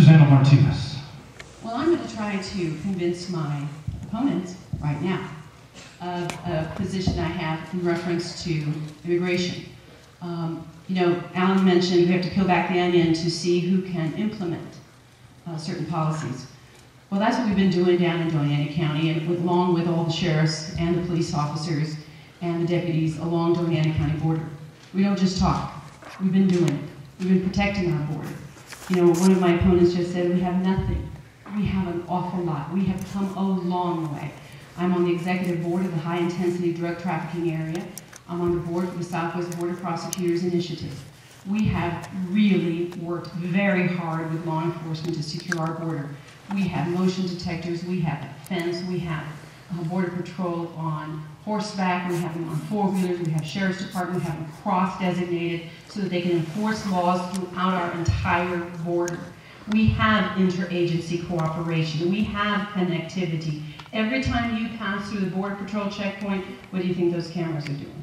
Martinez. Well, I'm going to try to convince my opponent right now of a position I have in reference to immigration. You know, Alan mentioned we have to peel back the onion to see who can implement certain policies. Well, that's what we've been doing down in Doñana County, and along with all the sheriffs and the police officers and the deputies along Doñana County border. We don't just talk. We've been doing it. We've been protecting our border. You know, one of my opponents just said we have nothing. We have an awful lot. We have come a long way. I'm on the executive board of the High Intensity Drug Trafficking Area. I'm on the board of the Southwest Border Prosecutors Initiative. We have really worked very hard with law enforcement to secure our border. We have motion detectors, we have fence, we have border patrol on horseback, we have them on four-wheelers, we have sheriff's department, we have them cross-designated so that they can enforce laws throughout our entire border. We have interagency cooperation, we have connectivity. Every time you pass through the border patrol checkpoint, what do you think those cameras are doing?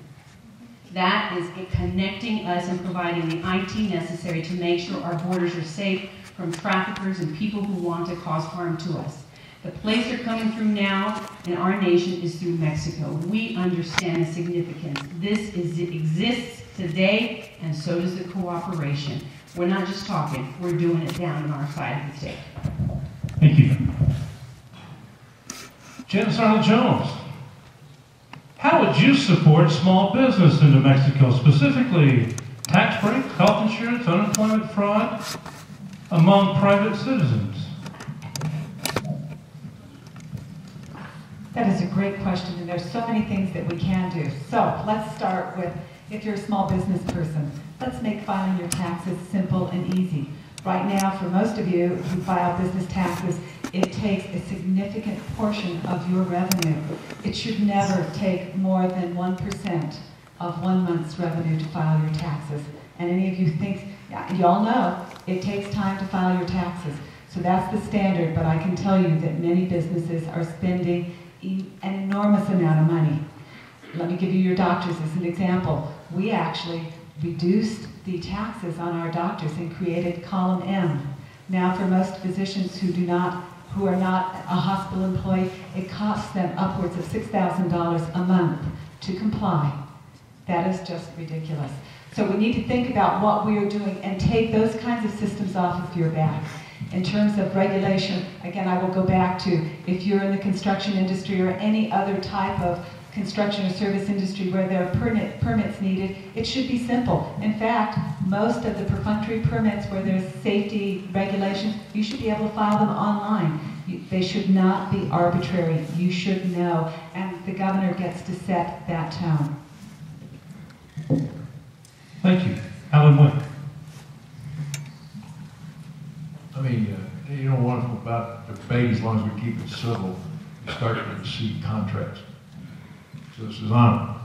That is connecting us and providing the IT necessary to make sure our borders are safe from traffickers and people who want to cause harm to us. The place they're coming through now in our nation is through Mexico. We understand the significance. This exists today, and so does the cooperation. We're not just talking, we're doing it down on our side of the state. Thank you. Janice Arnold-Jones. How would you support small business in New Mexico, specifically tax breaks, health insurance, unemployment fraud among private citizens? That is a great question, and there's so many things that we can do. So let's start with, if you're a small business person, let's make filing your taxes simple and easy. Right now, for most of you who file business taxes, it takes a significant portion of your revenue. It should never take more than 1% of 1 month's revenue to file your taxes. And any of you think, yeah, y'all know, it takes time to file your taxes. So that's the standard, but I can tell you that many businesses are spending an enormous amount of money. Let me give you your doctors as an example. We actually reduced the taxes on our doctors and created column M. Now for most physicians who are not a hospital employee, it costs them upwards of $6,000 a month to comply. That is just ridiculous. So we need to think about what we are doing and take those kinds of systems off of your back. In terms of regulation, again, I will go back to, if you're in the construction industry or any other type of construction or service industry where there are permits needed, it should be simple. In fact, most of the perfunctory permits where there's safety regulations, you should be able to file them online. They should not be arbitrary. You should know, and the governor gets to set that tone. Thank you. Alan Wick. I mean, you know, wonderful about the debate, as long as we keep it civil, you start to see contrast. So this is on.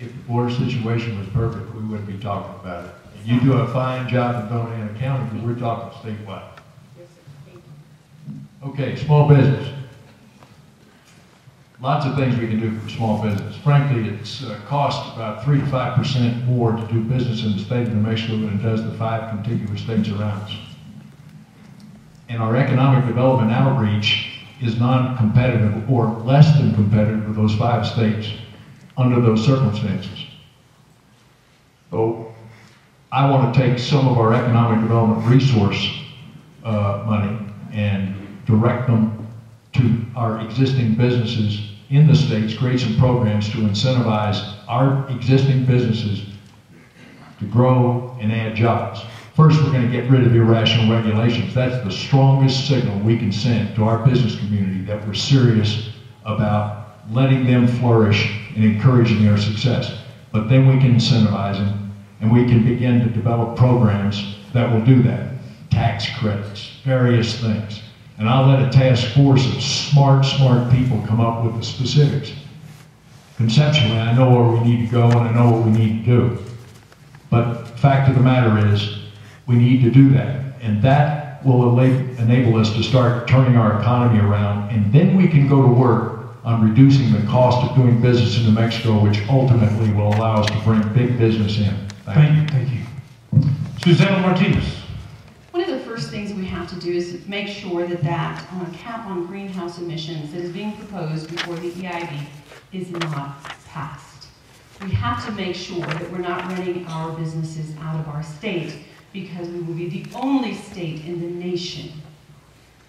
If the border situation was perfect, we wouldn't be talking about it. And you do a fine job in Doñana County, because we're talking statewide. Yes, sir. Thank you. Okay, small business. Lots of things we can do for small business. Frankly, it's costs about 3 to 5% more to do business in the state of New Mexico than it does the 5 contiguous states around us. And our economic development outreach is non-competitive or less than competitive with those 5 states under those circumstances. So I want to take some of our economic development resource money and direct them to our existing businesses in the states, create some programs to incentivize our existing businesses to grow and add jobs. First, we're going to get rid of irrational regulations. That's the strongest signal we can send to our business community that we're serious about letting them flourish and encouraging their success. But then we can incentivize them, and we can begin to develop programs that will do that. Tax credits, various things. And I'll let a task force of smart people come up with the specifics. Conceptually, I know where we need to go and I know what we need to do. But the fact of the matter is, we need to do that. And that will enable us to start turning our economy around. And then we can go to work on reducing the cost of doing business in New Mexico, which ultimately will allow us to bring big business in. Thank you. Susana Martinez. have to do is make sure that that cap on greenhouse emissions that is being proposed before the EIB is not passed. We have to make sure that we're not running our businesses out of our state, because we will be the only state in the nation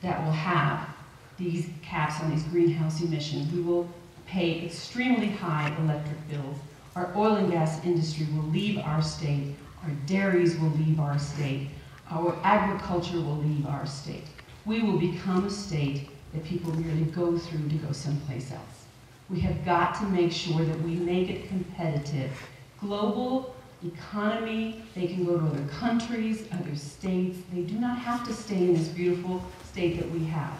that will have these caps on these greenhouse emissions. We will pay extremely high electric bills. Our oil and gas industry will leave our state. Our dairies will leave our state. Our agriculture will leave our state. We will become a state that people merely go through to go someplace else. We have got to make sure that we make it competitive. Global economy, they can go to other countries, other states. They do not have to stay in this beautiful state that we have.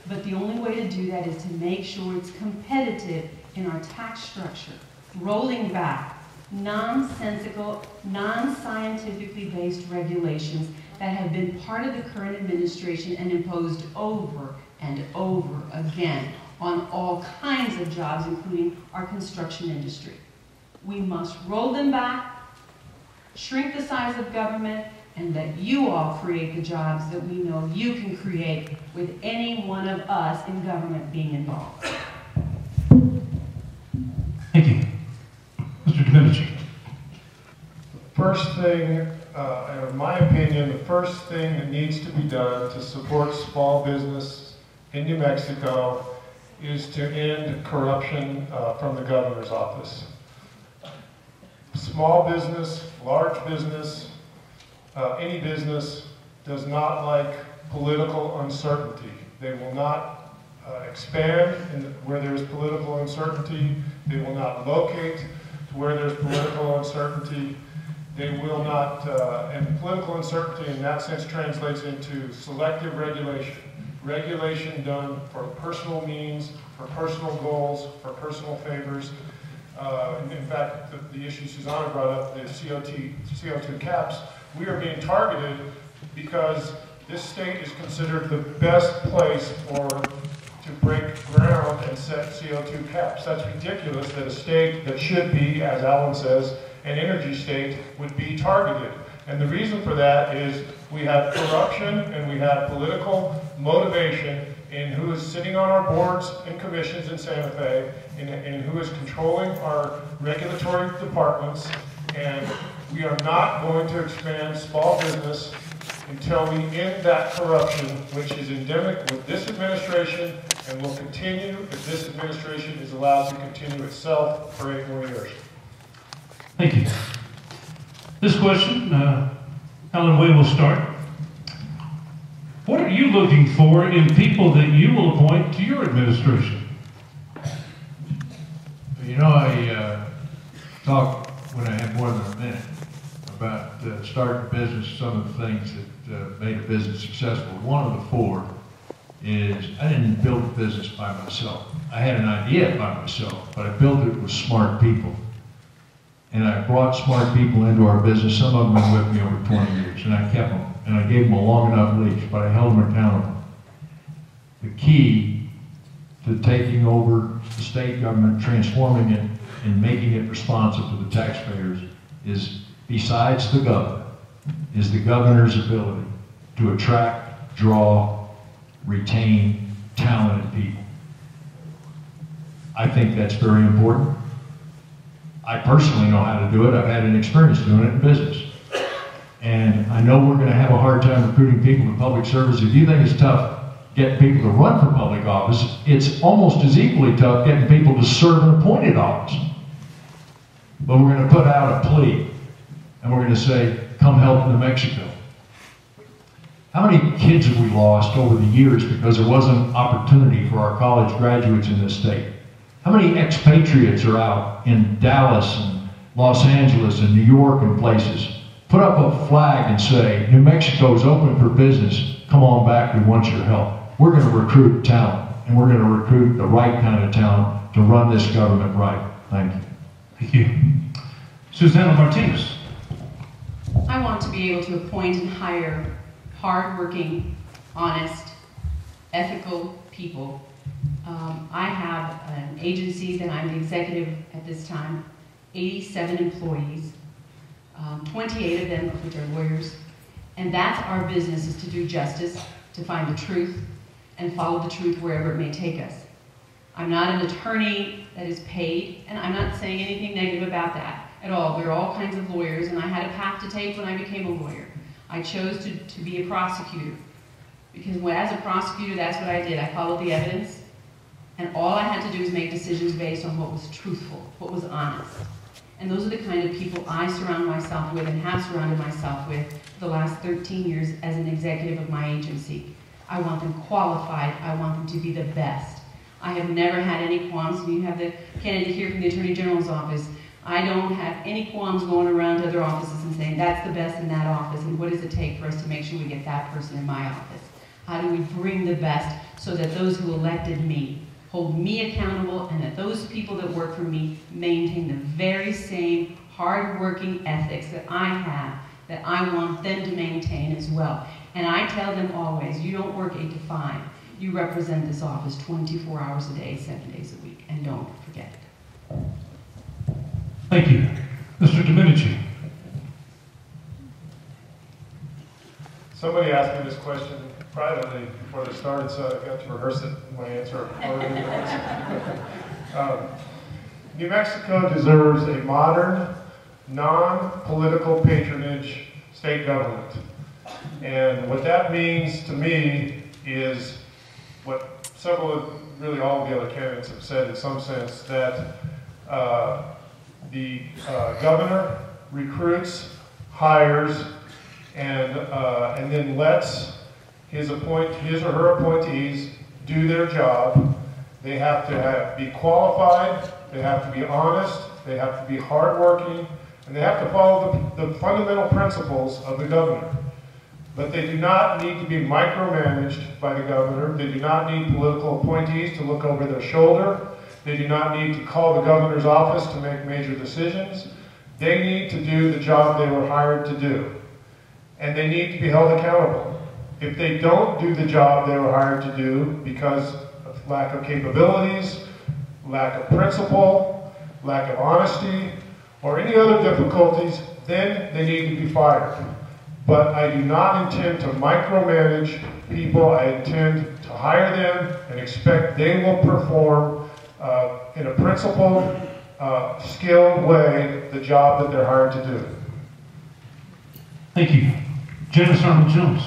But the only way to do that is to make sure it's competitive in our tax structure, rolling back nonsensical, non-scientifically based regulations that have been part of the current administration and imposed over and over again on all kinds of jobs, including our construction industry. We must roll them back, shrink the size of government, and let you all create the jobs that we know you can create with any one of us in government being involved. Thank you. Mr. Domenici. First thing, in my opinion, the first thing that needs to be done to support small business in New Mexico is to end corruption from the governor's office. Small business, large business, any business does not like political uncertainty. They will not expand where there's political uncertainty. They will not locate to where there's political uncertainty. They will not, and political uncertainty in that sense translates into selective regulation. Regulation done for personal means, for personal goals, for personal favors. In fact, the issue Susanna brought up, the CO2 caps, we are being targeted because this state is considered the best place to break ground and set CO2 caps. That's ridiculous that a state that should be, as Alan says, an energy state would be targeted. And the reason for that is we have corruption and we have political motivation in who is sitting on our boards and commissions in Santa Fe, and who is controlling our regulatory departments. And we are not going to expand small business until we end that corruption, which is endemic with this administration and will continue if this administration is allowed to continue itself for 8 more years. Thank you. This question, Alan Way will start. What are you looking for in people that you will appoint to your administration? You know, I talked when I had more than a minute about starting a business, some of the things that made a business successful. One of the 4 is I didn't build a business by myself. I had an idea by myself, but I built it with smart people. And I brought smart people into our business. Some of them have been with me over 20 years, and I kept them. And I gave them a long enough leash, but I held them accountable. The key to taking over the state government, transforming it, and making it responsive to the taxpayers is, besides the governor, is the governor's ability to attract, draw, retain talented people. I think that's very important. I personally know how to do it. I've had an experience doing it in business. And I know we're going to have a hard time recruiting people to public service. If you think it's tough getting people to run for public office, it's almost as equally tough getting people to serve an appointed office. But we're going to put out a plea, and we're going to say, come help New Mexico. How many kids have we lost over the years because there wasn't opportunity for our college graduates in this state? How many expatriates are out in Dallas and Los Angeles and New York and places? Put up a flag and say, New Mexico's open for business. Come on back, we want your help. We're going to recruit talent, and we're going to recruit the right kind of talent to run this government right. Thank you. Thank you. Susanna Martinez. I want to be able to appoint and hire hardworking, honest, ethical people. I have an agency that I'm the executive at this time, 87 employees, 28 of them of which are lawyers, and that's our business, is to do justice, to find the truth and follow the truth wherever it may take us. I'm not an attorney that is paid, and I'm not saying anything negative about that at all. There are all kinds of lawyers, and I had a path to take when I became a lawyer. I chose to be a prosecutor, because as a prosecutor, that's what I did. I followed the evidence, and all I had to do was make decisions based on what was truthful, what was honest. And those are the kind of people I surround myself with and have surrounded myself with for the last 13 years as an executive of my agency. I want them qualified. I want them to be the best. I have never had any qualms. You have the candidate here from the Attorney General's office. I don't have any qualms going around to other offices and saying, that's the best in that office, and what does it take for us to make sure we get that person in my office? How do we bring the best so that those who elected me hold me accountable, and that those people that work for me maintain the very same hard-working ethics that I have, that I want them to maintain as well. And I tell them always, you don't work 8 to 5. You represent this office 24 hours a day, 7 days a week, and don't forget it. Thank you. Mr. Domenici. Somebody asked me this question privately before they started, so I got to rehearse it in my answer. New Mexico deserves a modern, non-political patronage state government. And what that means to me is what several of, really all of the other candidates have said in some sense, that the governor recruits, hires, and then lets his or her appointees do their job. They have to be qualified, they have to be honest, they have to be hardworking, and they have to follow the fundamental principles of the governor. But they do not need to be micromanaged by the governor. They do not need political appointees to look over their shoulder. They do not need to call the governor's office to make major decisions. They need to do the job they were hired to do. And they need to be held accountable. If they don't do the job they were hired to do because of lack of capabilities, lack of principle, lack of honesty, or any other difficulties, then they need to be fired. But I do not intend to micromanage people. I intend to hire them and expect they will perform in a principled, skilled way the job that they're hired to do. Thank you. Janice Arnold-Jones.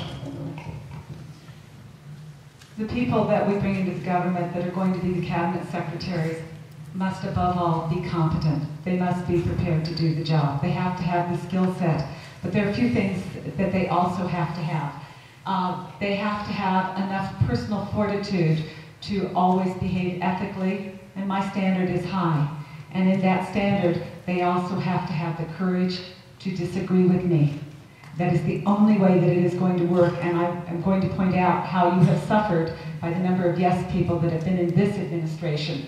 The people that we bring into the government that are going to be the cabinet secretaries must above all be competent. They must be prepared to do the job. They have to have the skill set. But there are a few things that they also have to have. They have to have enough personal fortitude to always behave ethically, and my standard is high. And in that standard, they also have to have the courage to disagree with me. That is the only way that it is going to work, and I'm going to point out how you have suffered by the number of yes people that have been in this administration.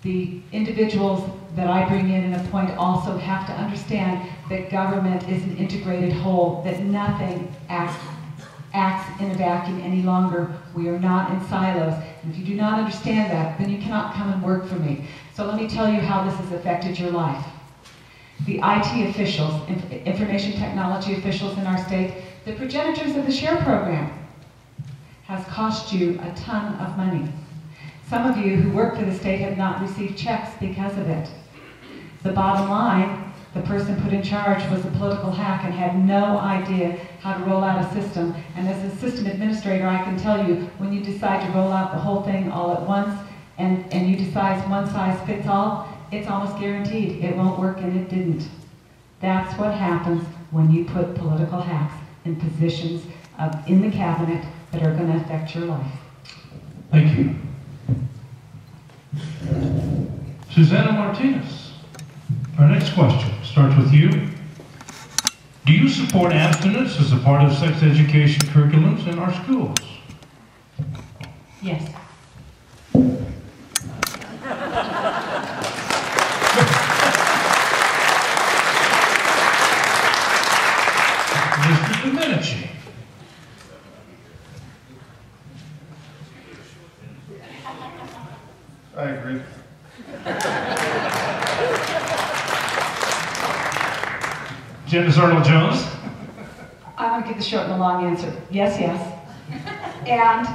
The individuals that I bring in and appoint also have to understand that government is an integrated whole, that nothing acts in a vacuum any longer. We are not in silos. And if you do not understand that, then you cannot come and work for me. So let me tell you how this has affected your life. The IT officials, information technology officials in our state, the progenitors of the SHARE program, has cost you a ton of money. Some of you who work for the state have not received checks because of it. The bottom line, the person put in charge was a political hack and had no idea how to roll out a system. And as a system administrator, I can tell you, when you decide to roll out the whole thing all at once and you decide one size fits all, it's almost guaranteed it won't work, and it didn't. That's what happens when you put political hacks in positions in the cabinet that are going to affect your life. Thank you. Susanna Martinez. Our next question starts with you. Do you support abstinence as a part of sex education curriculums in our schools? Yes. Mr. Domenici. I agree. Janice Arnold-Jones. I'm going to give the short and the long answer. Yes, yes. And,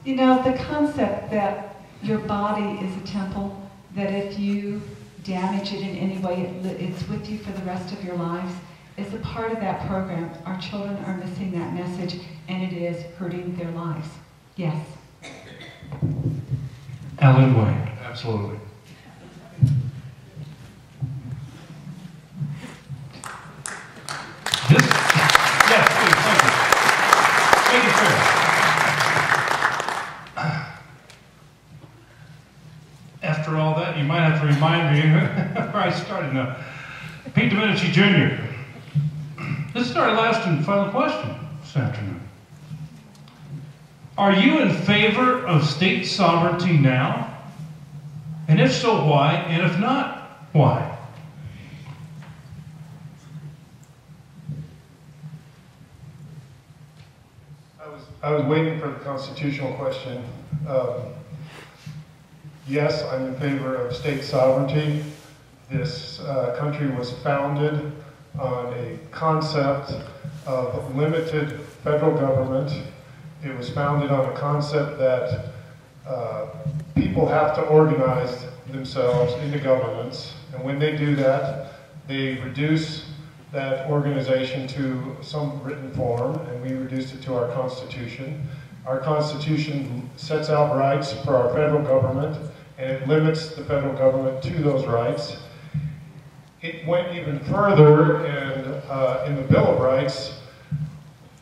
you know, the concept that your body is a temple, that if you damage it in any way, it's with you for the rest of your lives, is a part of that program. Our children are missing that message, and it is hurting their lives. Yes. Alan Wayne. Absolutely. This, yes, please, thank you. Thank you, sir. After all that, you might have to remind me where I started now. Pete Domenici Jr. This is our last and final question this afternoon. Are you in favor of state sovereignty now? And if so, why? And if not, why? I was waiting for the constitutional question. Yes, I'm in favor of state sovereignty. This country was founded on a concept of limited federal government. It was founded on a concept that people have to organize themselves into governments, and when they do that, they reduce that organization to some written form, and we reduced it to our Constitution. Our Constitution sets out rights for our federal government, and it limits the federal government to those rights. It went even further, and in the Bill of Rights,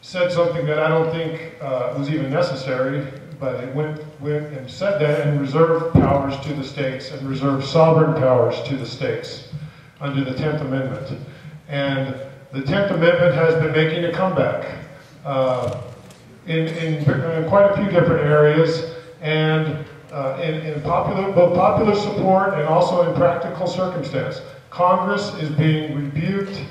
said something that I don't think was even necessary, but it went and said that and reserved powers to the states and reserved sovereign powers to the states under the 10th Amendment. And the 10th Amendment has been making a comeback in quite a few different areas, and in both popular support and also in practical circumstance. Congress is being rebuked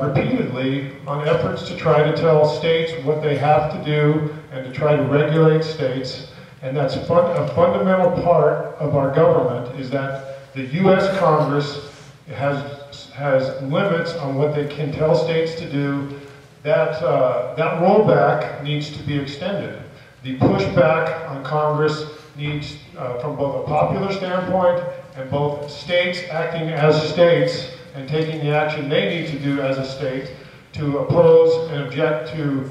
repeatedly on efforts to try to tell states what they have to do and to try to regulate states. And that's a fundamental part of our government, is that the U.S. Congress has limits on what they can tell states to do. That rollback needs to be extended. The pushback on Congress needs, from both a popular standpoint and both states acting as states and taking the action they need to do as a state to oppose and object to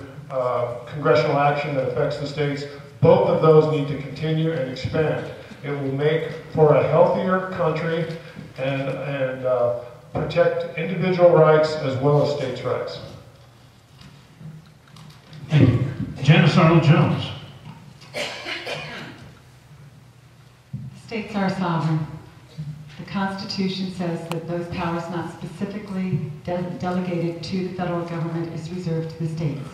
congressional action that affects the states. Both of those need to continue and expand. It will make for a healthier country and protect individual rights as well as states' rights. Thank you. Janice Arnold-Jones. States are sovereign. The Constitution says that those powers not specifically delegated to the federal government is reserved to the states.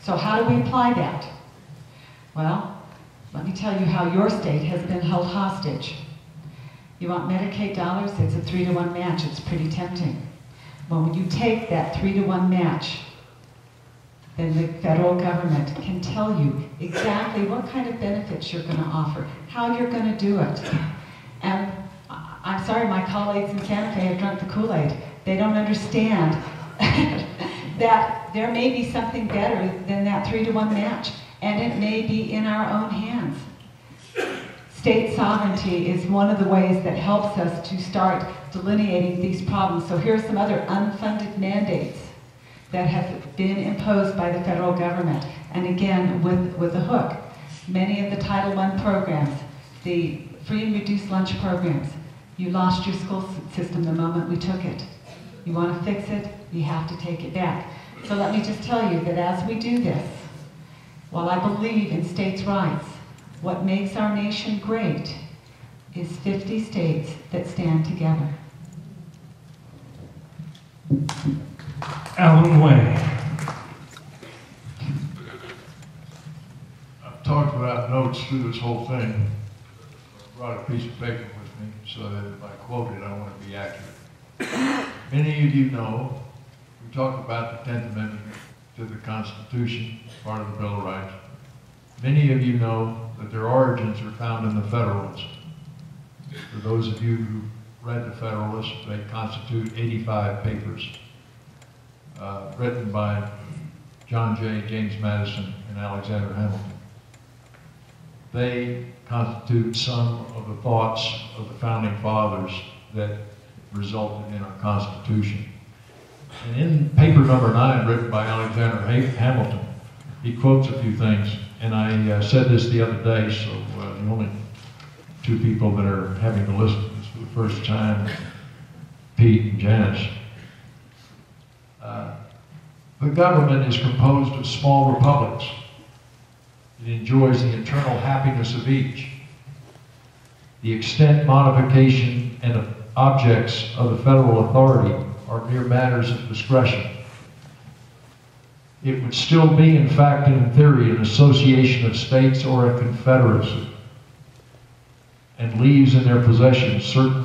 So how do we apply that? Well, let me tell you how your state has been held hostage. You want Medicaid dollars? It's a 3-to-1 match. It's pretty tempting. Well, when you take that 3-to-1 match, then the federal government can tell you exactly what kind of benefits you're going to offer, how you're going to do it. And I'm sorry, my colleagues in Santa Fe have drunk the Kool-Aid. They don't understand that there may be something better than that 3-to-1 match, and it may be in our own hands. State sovereignty is one of the ways that helps us to start delineating these problems. So here are some other unfunded mandates that have been imposed by the federal government. And again, with a hook. Many of the Title I programs, the free and reduced lunch programs, you lost your school system the moment we took it. You want to fix it, you have to take it back. So let me just tell you that as we do this, while I believe in states' rights, what makes our nation great is 50 states that stand together. Alan Way. I've talked about notes through this whole thing. I brought a piece of paper with me so that if I quote it, I want to be accurate. Many of you know, we talk about the 10th Amendment to the Constitution, part of the Bill of Rights. Many of you know that their origins are found in the Federalist. For those of you who read the Federalist, they constitute 85 papers written by John Jay, James Madison, and Alexander Hamilton. They constitute some of the thoughts of the founding fathers that resulted in our Constitution. And in paper number 9, written by Alexander Hamilton, he quotes a few things. And I said this the other day, so the only two people that are having to listen to this for the first time, Pete and Janice. The government is composed of small republics. It enjoys the internal happiness of each. The extent, modification, and objects of the federal authority are mere matters of discretion. It would still be, in fact and in theory, an association of states or a confederacy, and leaves in their possession certain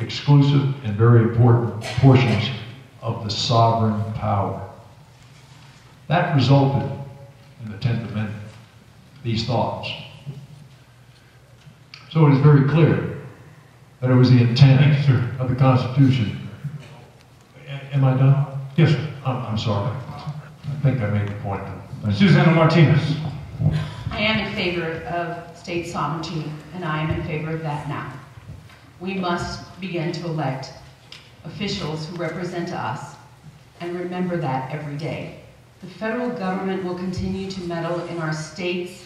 exclusive and very important portions of the sovereign power. That resulted in the 10th Amendment, these thoughts. So it is very clear that it was the intent of the Constitution. Am I done? Yes, sir. I'm sorry. I think I made the point. Susanna Martinez. I am in favor of state sovereignty, and I am in favor of that now. We must begin to elect officials who represent us and remember that every day. The federal government will continue to meddle in our states'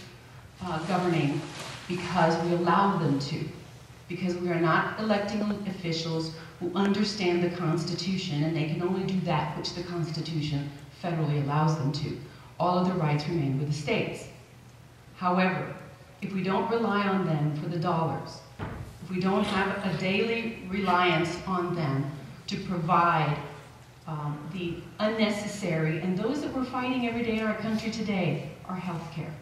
governing because we allow them to, because we are not electing officials who understand the Constitution, and they can only do that which the Constitution federally allows them to. All of the rights remain with the states. However, if we don't rely on them for the dollars, if we don't have a daily reliance on them to provide the unnecessary, and those that we're fighting every day in our country today, are health care.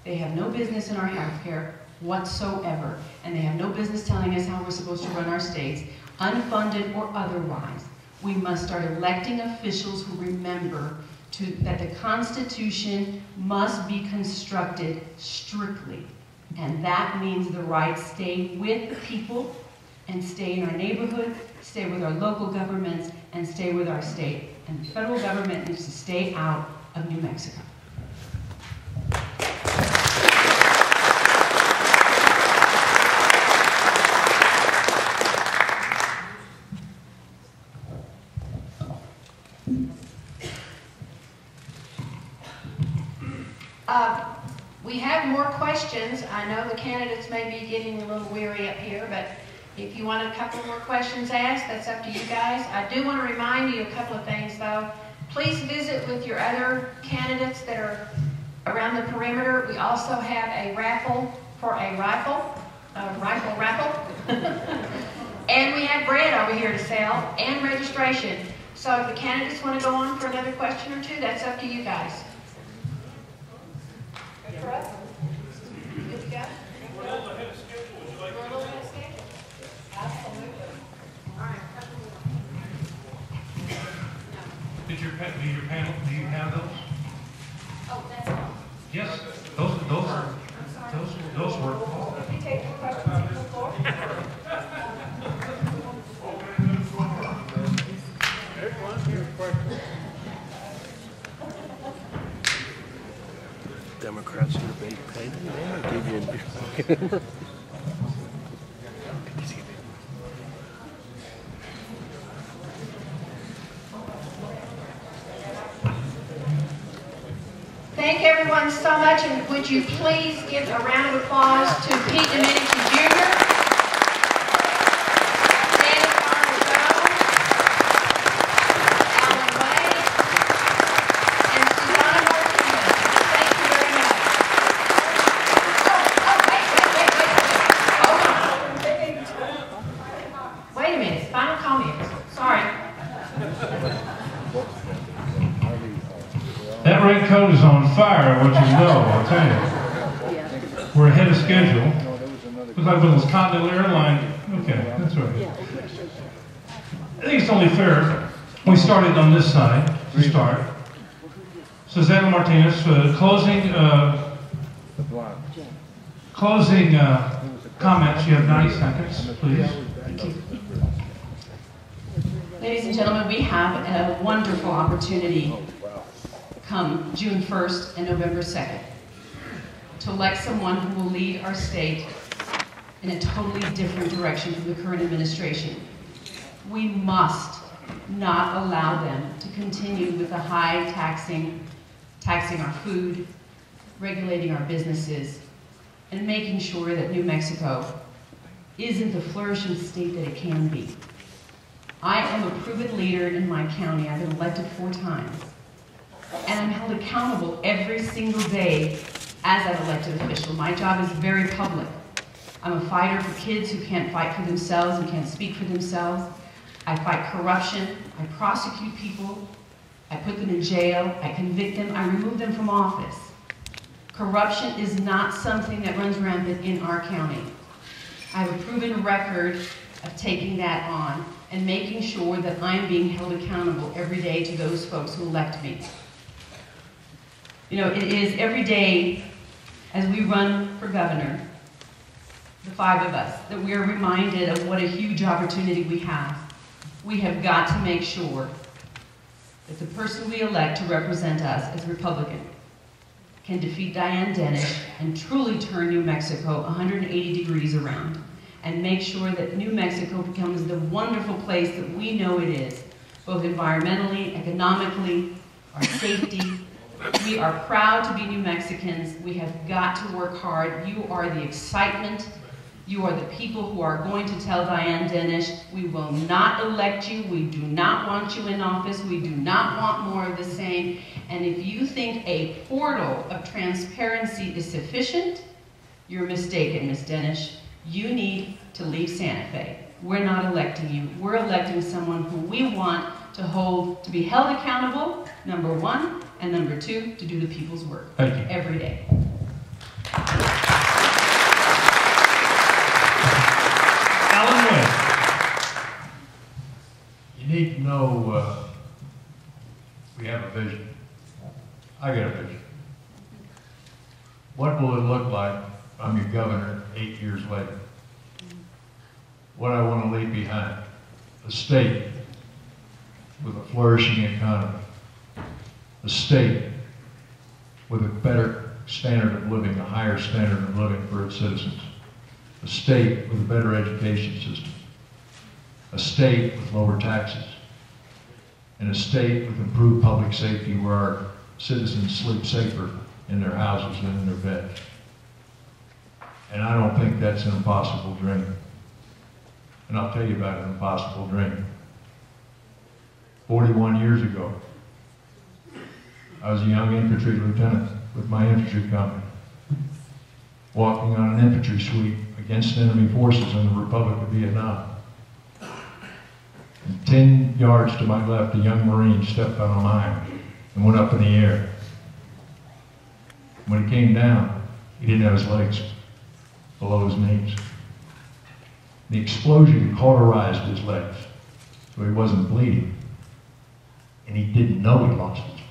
They have no business in our health care whatsoever, and they have no business telling us how we're supposed to run our states, unfunded or otherwise. We must start electing officials who remember that the Constitution must be constructed strictly. And that means the rights stay with the people and stay in our neighborhood, stay with our local governments, and stay with our state. And the federal government needs to stay out of New Mexico. We have more questions. I know the candidates may be getting a little weary up here, but if you want a couple more questions asked, that's up to you guys. I do want to remind you a couple of things, though. Please visit with your other candidates that are around the perimeter. We also have a raffle for a rifle raffle. And we have bread over here to sell and registration. So if the candidates want to go on for another question or two, that's up to you guys. Good for us? Good to go? We're a little ahead of schedule. Would you like to? We're a little ahead of schedule. Absolutely. All right. Do your panel, do you have those? Oh, that's all. Yes, those work. You take the questions from the floor. Democrats are big pain. They give you a Thank everyone so much, and would you please give a round of applause to Pete Domenici Jr., Janice Arnold-Jones, Alan Wade, and Susanna Martinez. Thank you very much. Wait a minute, final comments. Sorry. That raincoat is on fire, I want you to know, I'll tell you. We're ahead of schedule. Looks like one of those Continental Airline. Okay, that's right. I think it's only fair. We started on this side to start. Susanna Martinez, closing comments. You have 90 seconds, please. Thank you. Ladies and gentlemen, we have a wonderful opportunity come June 1st and November 2nd. to elect someone who will lead our state in a totally different direction from the current administration. We must not allow them to continue with the high taxing our food, regulating our businesses, and making sure that New Mexico isn't the flourishing state that it can be. I am a proven leader in my county. I've been elected 4 times. And I'm held accountable every single day as an elected official. My job is very public. I'm a fighter for kids who can't fight for themselves and can't speak for themselves. I fight corruption. I prosecute people. I put them in jail. I convict them. I remove them from office. Corruption is not something that runs rampant in our county. I have a proven record of taking that on and making sure that I'm being held accountable every day to those folks who elect me. You know, it is every day as we run for governor, the 5 of us, that we are reminded of what a huge opportunity we have. We have got to make sure that the person we elect to represent us as Republican can defeat Diane Dennis and truly turn New Mexico 180 degrees around and make sure that New Mexico becomes the wonderful place that we know it is, both environmentally, economically, our safety. We are proud to be New Mexicans. We have got to work hard. You are the excitement. You are the people who are going to tell Diane Dennis, we will not elect you. We do not want you in office. We do not want more of the same. And if you think a portal of transparency is sufficient, you're mistaken, Ms. Dennis. You need to leave Santa Fe. We're not electing you. We're electing someone who we want to be held accountable, number 1, and number 2, to do the people's work. Thank you. Every day. Alan West. You need to know we have a vision. I got a vision. What will it look like if I'm your governor 8 years later? What I want to leave behind? A state with a flourishing economy. A state with a better standard of living, a higher standard of living for its citizens. A state with a better education system. A state with lower taxes. And a state with improved public safety where our citizens sleep safer in their houses than in their beds. And I don't think that's an impossible dream. And I'll tell you about an impossible dream. 41 years ago, I was a young infantry lieutenant with my infantry company, walking on an infantry sweep against enemy forces in the Republic of Vietnam. And 10 yards to my left, a young Marine stepped on a mine and went up in the air. When he came down, he didn't have his legs below his knees. The explosion cauterized his legs, so he wasn't bleeding. And he didn't know he lost his legs.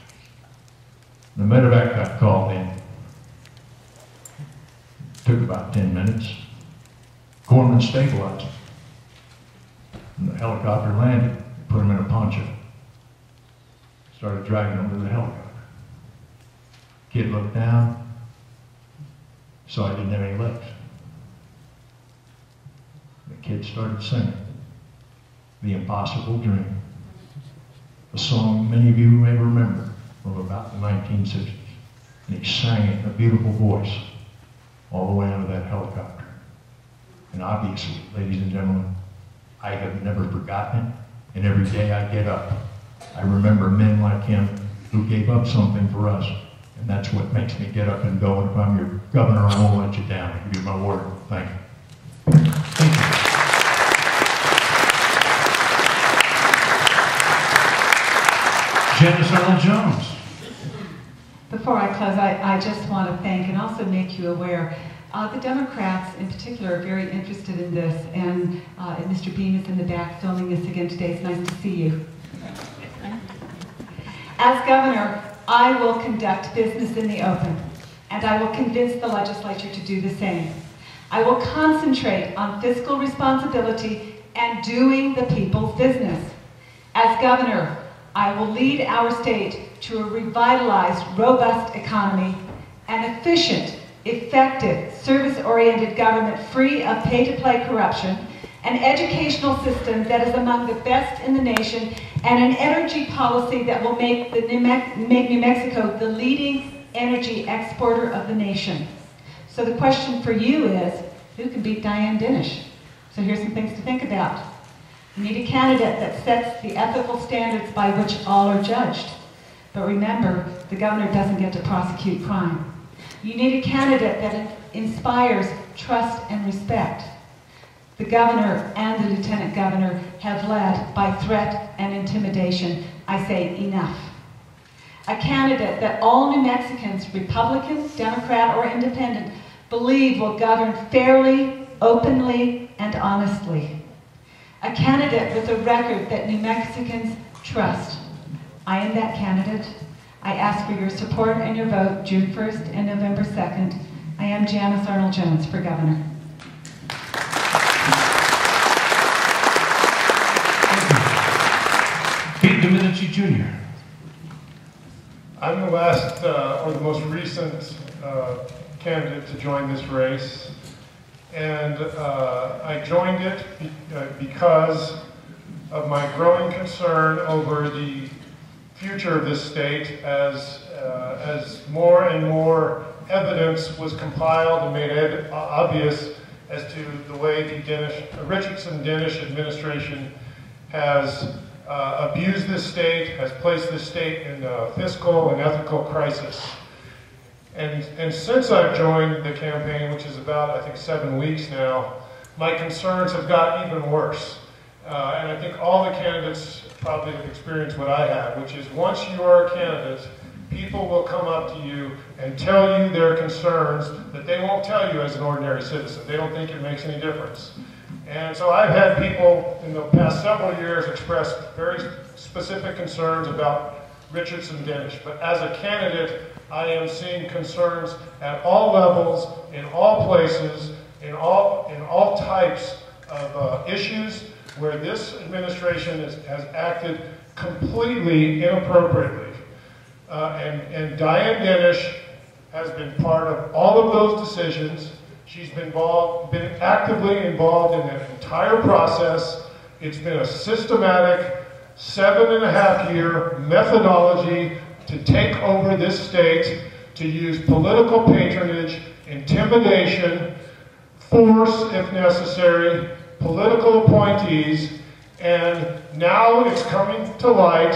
The medevac got called in. Took about 10 minutes. Corpsman stabilized him. And the helicopter landed, put him in a poncho. Started dragging him to the helicopter. Kid looked down, saw he didn't have any legs. The kid started singing The Impossible Dream, a song many of you may remember from about the 1960s. And he sang it in a beautiful voice all the way under that helicopter. And obviously, ladies and gentlemen, I have never forgotten it, and every day I get up, I remember men like him who gave up something for us, and that's what makes me get up and go, and if I'm your governor, I won't let you down. I give you my word. Thank you. Thank you. Janice Arnold-Jones. Before I close, I just want to thank and also make you aware, the Democrats in particular are very interested in this, and Mr. Beam is in the back filming this again today. It's nice to see you. As governor, I will conduct business in the open, and I will convince the legislature to do the same. I will concentrate on fiscal responsibility and doing the people's business. As governor, I will lead our state to a revitalized, robust economy, an efficient effective, service-oriented government free of pay-to-play corruption, an educational system that is among the best in the nation, and an energy policy that will make New Mexico the leading energy exporter of the nation. So the question for you is, who can beat Diane Dinish? So here's some things to think about. You need a candidate that sets the ethical standards by which all are judged. But remember, the governor doesn't get to prosecute crime. You need a candidate that inspires trust and respect. The governor and the lieutenant governor have led by threat and intimidation. I say enough. A candidate that all New Mexicans, Republican, Democrat, or Independent, believe will govern fairly, openly, and honestly. A candidate with a record that New Mexicans trust. I am that candidate. I ask for your support and your vote June 1st and November 2nd. I am Janice Arnold-Jones for governor. Pete Domenici Jr. I'm the last, or the most recent candidate to join this race. And I joined it because of my growing concern over the future of this state as more and more evidence was compiled and made obvious as to the way the Richardson-Dinish administration has abused this state, has placed this state in a fiscal and ethical crisis. And since I've joined the campaign, which is about, I think, 7 weeks now, my concerns have gotten even worse. And I think all the candidates probably have experienced what I have, which is once you are a candidate, people will come up to you and tell you their concerns that they won't tell you as an ordinary citizen. They don't think it makes any difference. And so I've had people in the past several years express very specific concerns about Richardson-Dinish. But as a candidate, I am seeing concerns at all levels, in all places, in all types of issues where this administration has acted completely inappropriately. And Diane Dinish has been part of all of those decisions. She's been actively involved in that entire process. It's been a systematic 7.5-year methodology to take over this state, to use political patronage, intimidation, force if necessary, political appointees, and now it's coming to light.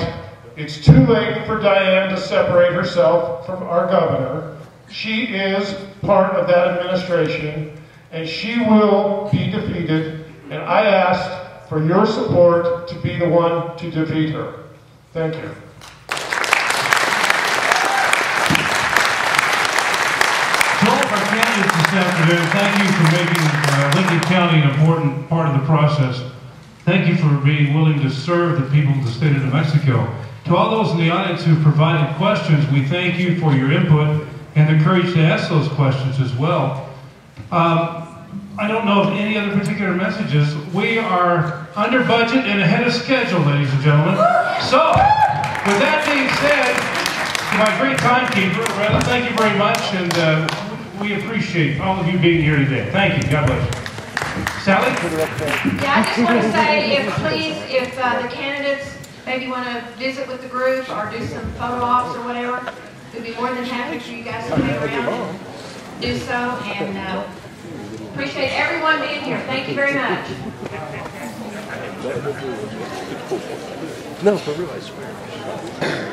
It's too late for Diane to separate herself from our governor. She is part of that administration, and she will be defeated, and I ask for your support to be the one to defeat her. Thank you. To all of our candidates this afternoon, thank you for making Lincoln County an important part of the process. Thank you for being willing to serve the people of the state of New Mexico. To all those in the audience who provided questions, we thank you for your input and the courage to ask those questions as well. I don't know of any other particular messages. We are under budget and ahead of schedule, ladies and gentlemen. So, with that being said, my great timekeeper, Rheta, thank you very much, and we appreciate all of you being here today. Thank you. God bless you. Sally? Yeah, I just want to say, if the candidates maybe want to visit with the group or do some photo ops or whatever, we'd be more than happy for you guys to hang around and do so. And appreciate everyone being here. Thank you very much. No, for real, I swear.